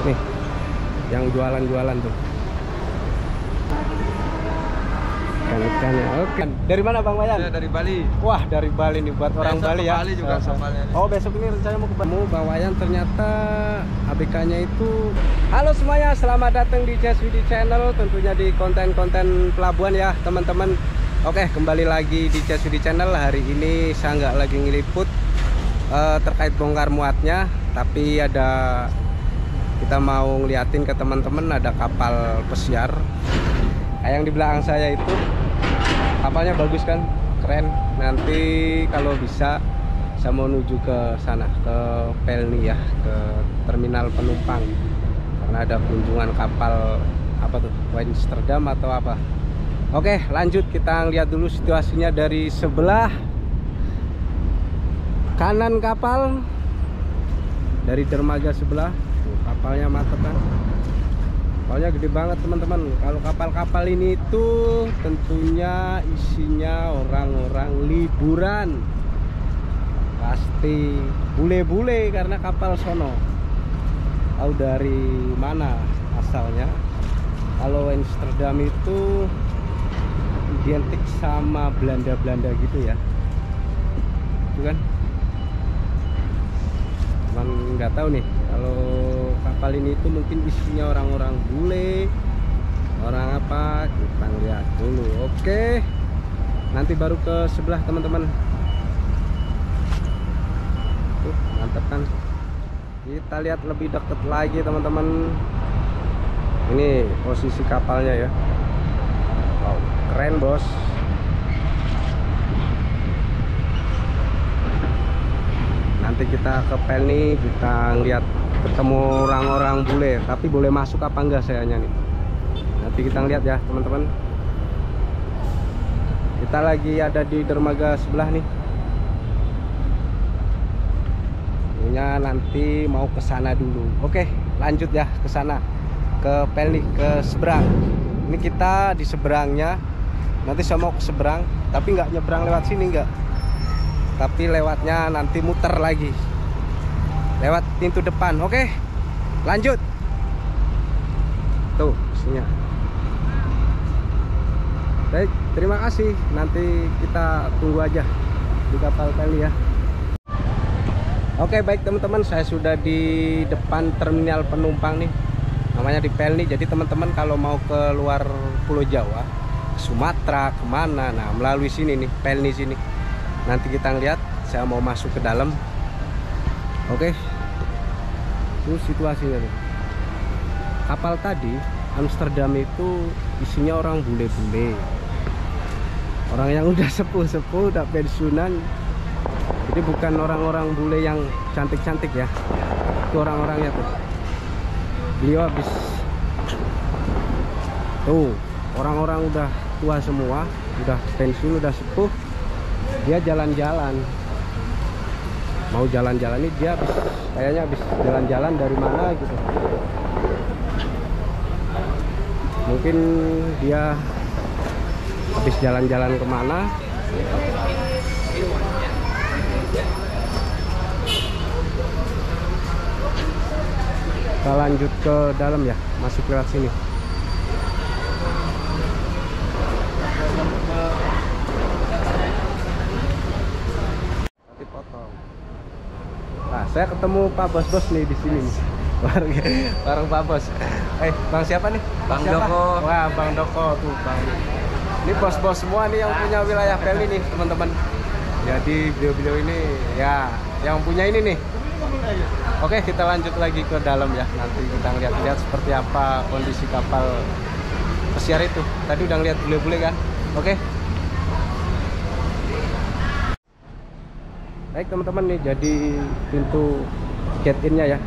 Nih, yang jualan-jualan tuh. Ikan-ikan ya. Oke. Dari mana Bang Wayan? Saya dari Bali. Wah, dari Bali nih buat orang Besok Bali ke ya. Bali juga kapalnya. Oh, besok ini rencana mau ke Bali. Bang Wayan ternyata ABK-nya itu. Halo semuanya, selamat datang di JSWD Channel, tentunya di konten-konten pelabuhan ya, teman-teman. Oke, kembali lagi di JSWD Channel. Hari ini saya nggak lagi ngeliput terkait bongkar muatnya, tapi ada kita mau ngeliatin ke teman-teman ada kapal pesiar. Yang di belakang saya itu kapalnya bagus kan, keren. Nanti kalau bisa saya mau menuju ke sana, ke Pelni ya, ke terminal penumpang, karena ada kunjungan kapal apa tuh, Amsterdam atau apa. Oke, lanjut kita lihat dulu situasinya dari sebelah kanan kapal, dari dermaga sebelah. Tuh, kapalnya mantap kan, kapalnya gede banget teman-teman. Kalau kapal-kapal ini tuh tentunya isinya orang-orang liburan, pasti bule-bule karena kapal sono. Tahu dari mana asalnya? Kalau Amsterdam itu identik sama Belanda-Belanda gitu ya, itu kan. Cuman nggak tahu nih kalau kapal ini itu mungkin isinya orang-orang bule, orang apa, kita lihat dulu. Oke, nanti baru ke sebelah teman-teman. Tuh, mantap kan. Kita lihat lebih dekat lagi teman-teman. Ini posisi kapalnya ya. Wow, keren bos. Nanti kita ke Pelni, kita ngeliat ketemu orang-orang bule, tapi boleh masuk apa enggak sayanya nih. Nanti kita ngeliat ya teman-teman. Kita lagi ada di dermaga sebelah nih. Punya nanti mau ke sana dulu. Oke, lanjut ya ke sana, ke Pelni, ke seberang. Ini kita di seberangnya. Nanti saya mau ke seberang, tapi nggak nyebrang lewat sini nggak. Tapi lewatnya nanti muter lagi lewat pintu depan. Oke, lanjut. Tuh isinya. Baik, terima kasih. Nanti kita tunggu aja di kapal Pelni ya. Oke, baik teman-teman, saya sudah di depan terminal penumpang nih, namanya di Pelni. Jadi teman-teman kalau mau ke luar Pulau Jawa, Sumatera, kemana, nah melalui sini nih, Pelni sini. Nanti kita ngeliat, saya mau masuk ke dalam. Oke, itu situasinya nih. Kapal tadi Amsterdam itu isinya orang bule-bule, orang yang udah sepuh-sepuh, udah pensiunan. Jadi bukan orang-orang bule yang cantik-cantik ya, itu orang-orangnya tuh. Beliau habis tuh, orang-orang udah tua semua, udah pensiun, udah sepuh. Dia jalan-jalan, mau jalan-jalan nih, dia kayaknya habis jalan-jalan dari mana gitu. Mungkin dia habis jalan-jalan kemana. Kita lanjut ke dalam ya, masuk lewat sini. Nah, saya ketemu Pak Bos-Bos nih di sini nih. Bareng Pak Bos. Bang siapa nih? Bang Siapa? Doko. Wah, Bang Doko tuh, Bang. Ini bos-bos semua nih yang punya wilayah Pelni nih, teman-teman. Jadi beliau-beliau ini ya yang punya ini nih. Oke, kita lanjut lagi ke dalam ya. Nanti kita lihat-lihat seperti apa kondisi kapal pesiar itu. Tadi udah ngeliat bule-bule kan? Oke. Baik teman-teman nih, jadi pintu gate in-nya ya.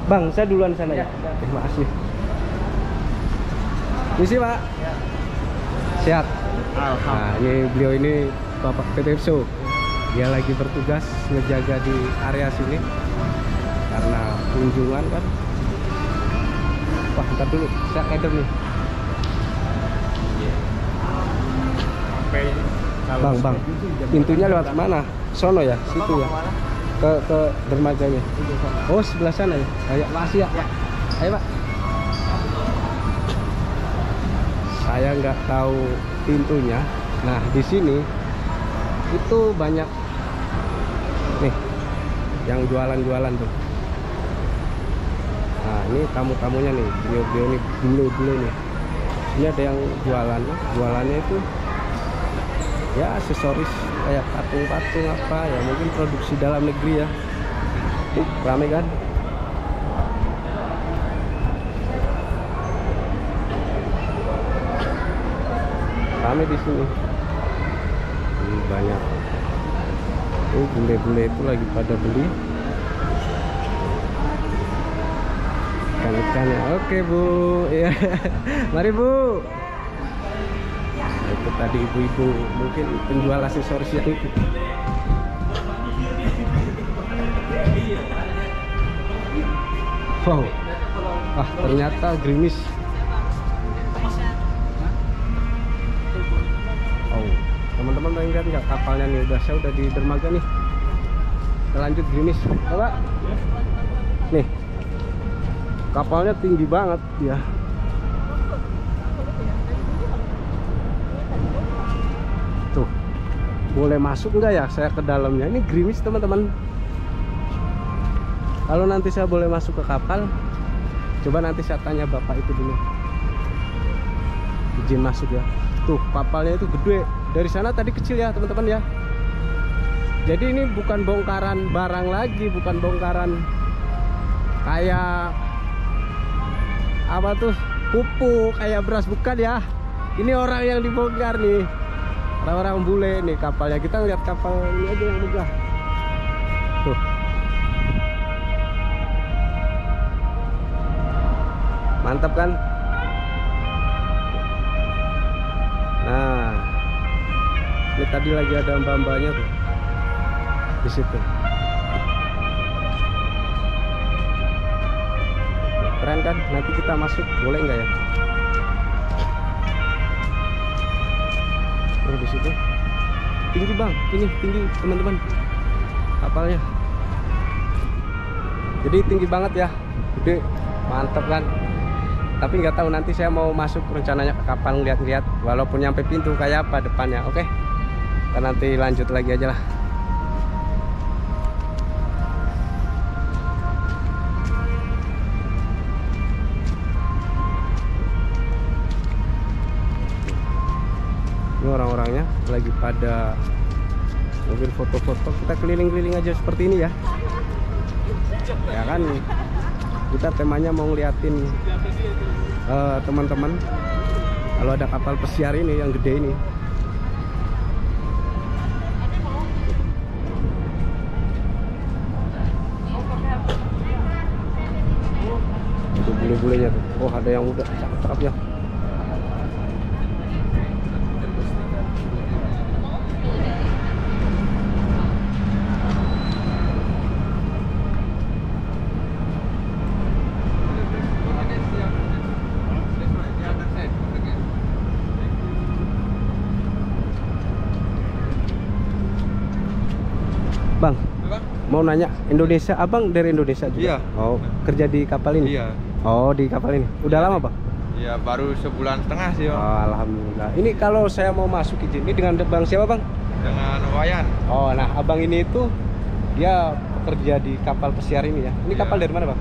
Bang, saya duluan sana ya. Terima kasih. Misi Pak. Ya. Sehat. Nah, ini beliau ini Bapak PPSO. Dia lagi bertugas ngejaga di area sini karena kunjungan kan. Wah, ntar dulu, saya keder nih. Bang, pintunya lewat mana? Sono ya, situ ya. Ke dermaganya. Oh, sebelah sana ya. Kayak masih ya. Ayo Pak. Saya nggak tahu pintunya. Nah di sini itu banyak nih yang jualan-jualan tuh. Nah ini tamu-tamunya nih, beliau-beliau nih, bule-bule nih. Ini ada yang jualannya itu ya aksesoris kayak patung-patung apa ya, mungkin produksi dalam negeri ya. Rame kan? Rame di sini. Ini banyak. Bule-bule itu lagi pada beli ikan-ikannya. Oke Bu, ya. Mari Bu. Itu tadi ibu-ibu mungkin penjual aksesoris yang itu. Wow, ternyata gerimis. Oh, teman-teman lihat nggak kapalnya nih? Saya udah di dermaga nih. Kita lanjut gerimis, coba. Nih, kapalnya tinggi banget ya. Tuh, boleh masuk nggak ya saya ke dalamnya? Ini gerimis teman-teman. Kalau nanti saya boleh masuk ke kapal, coba nanti saya tanya bapak itu dulu. Izin masuk ya. Tuh, kapalnya itu gede. Dari sana tadi kecil ya teman-teman ya. Jadi ini bukan bongkaran barang lagi, bukan bongkaran kayak apa tuh, pupuk kayak beras, bukan ya. Ini orang yang dibongkar nih, orang-orang bule nih kapalnya. Kita lihat kapal ini aja yang megah. Tuh, mantap kan? Nah, ini tadi lagi ada mbak-mbaknya tuh di situ. Keren kan? Nanti kita masuk, boleh nggak ya? Oh, di situ tinggi bang, ini tinggi teman-teman kapalnya. Jadi tinggi banget ya, gede, mantep kan? Tapi nggak tahu nanti saya mau masuk rencananya ke kapal, lihat-lihat walaupun nyampe pintu kayak apa depannya. Oke, kita nanti lanjut lagi aja lah. Ini orang-orangnya lagi pada mungkin foto-foto. Kita keliling-keliling aja seperti ini ya. Ya kan, kita temanya mau ngeliatin teman-teman kalau ada kapal pesiar ini yang gede ini. Itu bule-bulenya tuh. Oh, ada yang udah cakep ya. Bang, mau nanya, Indonesia, abang dari Indonesia juga? Iya. Oh, kerja di kapal ini? Iya. Oh, di kapal ini. Udah lama bang? Iya, baru sebulan setengah sih Om. Oh, alhamdulillah. Ini kalau saya mau masuk izin, ini dengan bang siapa bang? Dengan Wayan. Oh, nah abang ini itu dia bekerja di kapal pesiar ini ya. Ini Iya. kapal dari mana bang?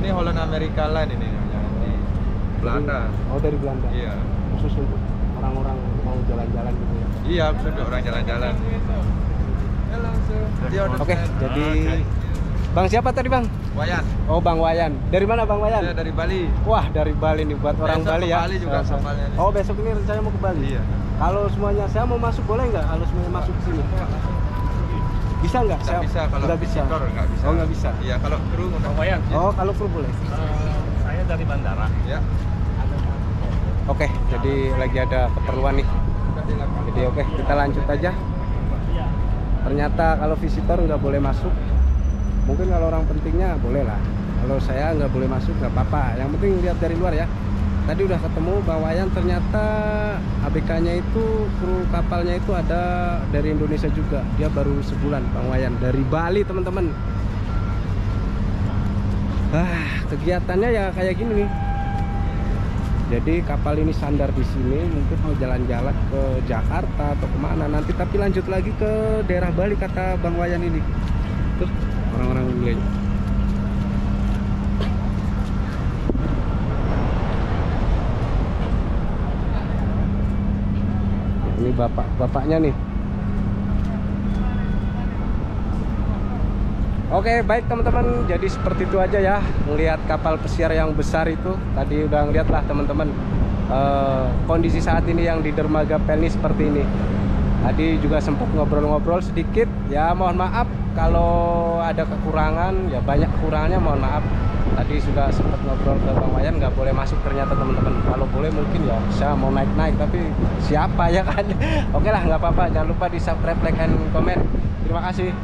Ini Holland America Line ini namanya, di Belanda. Oh, dari Belanda. Iya. Khusus untuk orang-orang mau jalan-jalan gitu ya. Iya, sudah orang jalan-jalan. Oke, jadi bang siapa tadi bang? Wayan. Oh, Bang Wayan. Dari mana Bang Wayan? Saya dari Bali. Wah, dari Bali nih, buat orang Besok Bali ke ya. Bali juga kapalnya nih. Oh, besok ini rencananya mau ke Bali. Iya. Kalau semuanya saya mau masuk boleh nggak? Kalau semuanya masuk ke sini, bisa nggak? Nggak bisa kalau nggak bisa. visitor nggak bisa. Oh, nggak bisa. Iya, kalau kru Bang Wayan. Oh, kalau kru boleh. Saya dari bandara. Ya. Oke, jadi lagi ada keperluan nih. Jadi oke, kita lanjut aja. Ternyata kalau visitor nggak boleh masuk. Mungkin kalau orang pentingnya boleh lah. Kalau saya nggak boleh masuk nggak apa-apa. Yang penting lihat dari luar ya. Tadi udah ketemu Bang Wayan, ternyata ABK-nya itu, kru kapalnya itu ada dari Indonesia juga. Dia baru sebulan Bang Wayan dari Bali teman-teman. kegiatannya ya kayak gini nih. Jadi kapal ini sandar di sini, mungkin mau jalan-jalan ke Jakarta atau kemana nanti, tapi lanjut lagi ke daerah Bali kata Bang Wayan ini. Terus orang-orang ini. Ini bapaknya nih. Oke, baik teman-teman, jadi seperti itu aja ya, melihat kapal pesiar yang besar itu. Tadi udah ngeliat lah teman-teman kondisi saat ini yang di dermaga Pelni seperti ini. Tadi juga sempat ngobrol-ngobrol sedikit, ya mohon maaf kalau ada kekurangan, ya banyak kekurangannya mohon maaf. Tadi sudah sempat ngobrol ke Bang Wayan, nggak boleh masuk ternyata teman-teman. Kalau boleh mungkin ya bisa mau naik-naik, tapi siapa ya kan. Oke lah, nggak apa-apa, jangan lupa di subscribe, like, and comment. Terima kasih.